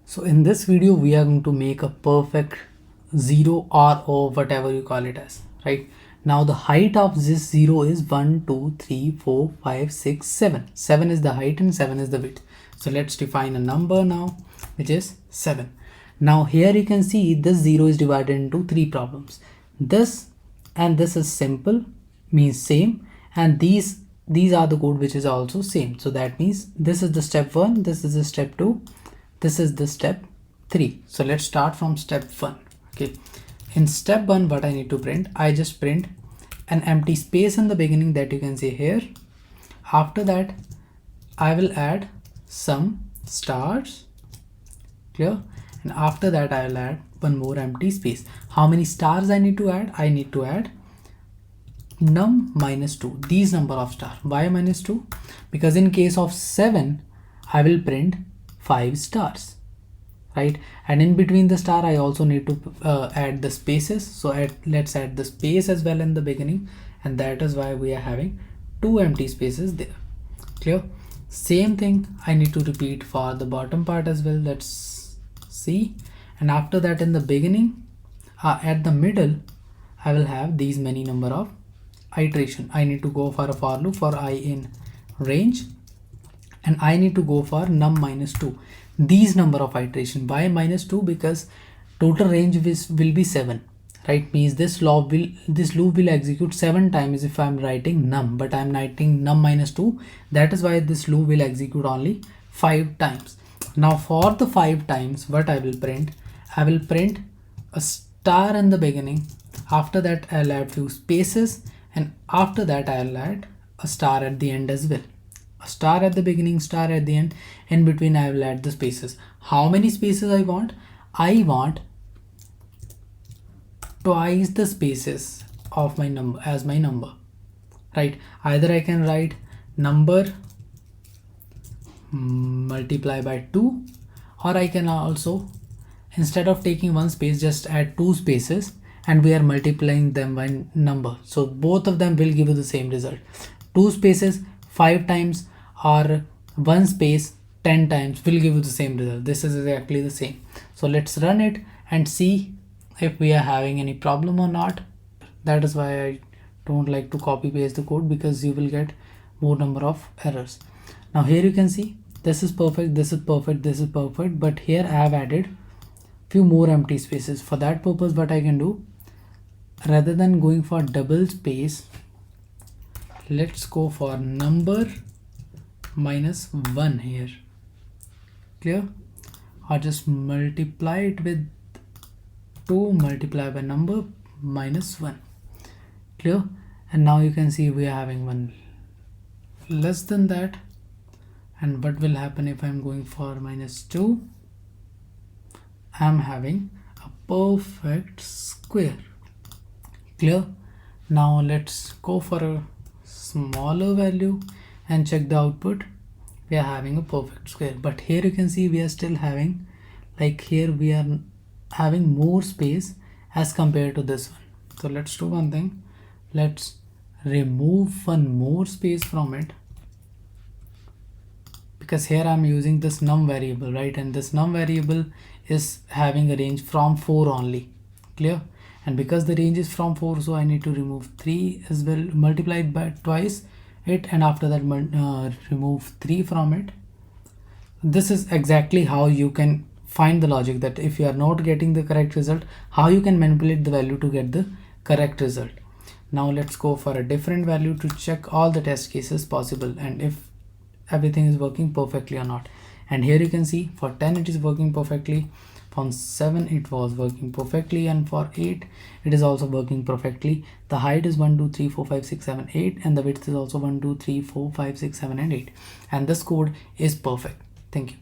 So in this video, we are going to make a perfect 0 or whatever you call it as, right? Now the height of this 0 is 1, 2, 3, 4, 5, 6, 7. 7 is the height and 7 is the width. So let's define a number now, which is 7. Now here you can see this 0 is divided into 3 problems. This and this is simple, means same, and these are the code which is also same. So that means this is the step 1, this is the step 2, this is the step 3. So let's start from step 1. Okay, in step 1, what I need to print, I just print an empty space in the beginning that you can see here. After that, I will add some stars, clear, and after that I will add one more empty space. How many stars I need to add? I need to add num minus 2, these number of stars. Why minus 2? Because in case of 7, I will print 5 stars, right? And in between the star, I also need to add the spaces. So let's add the space as well in the beginning, and that is why we are having 2 empty spaces there. Clear? Same thing I need to repeat for the bottom part as well. Let's see. And after that, in the beginning, at the middle, I will have these many number of iteration. I need to go for a for loop for I in range, and I need to go for num minus 2, these number of iteration. Why minus 2? Because total range will be 7, right? Means this loop will execute 7 times if I'm writing num, but I'm writing num minus 2. That is why this loop will execute only 5 times. Now for the 5 times, what I will print a star in the beginning. After that, I'll add few spaces, and after that I'll add a star at the end as well. A star at the beginning, star at the end. In between, I will add the spaces. How many spaces I want? I want twice the spaces of my number as my number, right? Either I can write number multiply by 2, or I can also, instead of taking one space, just add 2 spaces, and we are multiplying them by number. So both of them will give you the same result. 2 spaces 5 times or 1 space 10 times will give you the same result. This is exactly the same. So let's run it and see if we are having any problem or not. That is why I don't like to copy paste the code, because you will get more number of errors. Now here you can see this is perfect, this is perfect, this is perfect, but here I have added few more empty spaces. For that purpose, what I can do, rather than going for double space, let's go for number minus 1 here. Clear? Or just multiply it with 2 multiplied by number minus 1. Clear? And now you can see we are having one less than that. And what will happen if I'm going for minus 2? I'm having a perfect square. Clear? Now let's go for a smaller value and check the output. We are having a perfect square, but here you can see we are still having, like here we are having more space as compared to this one. So let's do one thing. Let's remove one more space from it, because here I'm using this num variable, right? And this num variable is having a range from 4 only. Clear? And because the range is from 4, so I need to remove 3 as well, multiplied by twice it, and after that remove 3 from it. This is exactly how you can find the logic, that if you are not getting the correct result, how you can manipulate the value to get the correct result. Now let's go for a different value to check all the test cases possible and if everything is working perfectly or not. And here you can see for 10 it is working perfectly, for 7 it was working perfectly, and for 8 it is also working perfectly. The height is 1 2 3 4 5 6 7 8, and the width is also 1 2 3 4 5 6 7 and 8, and this code is perfect. Thank you.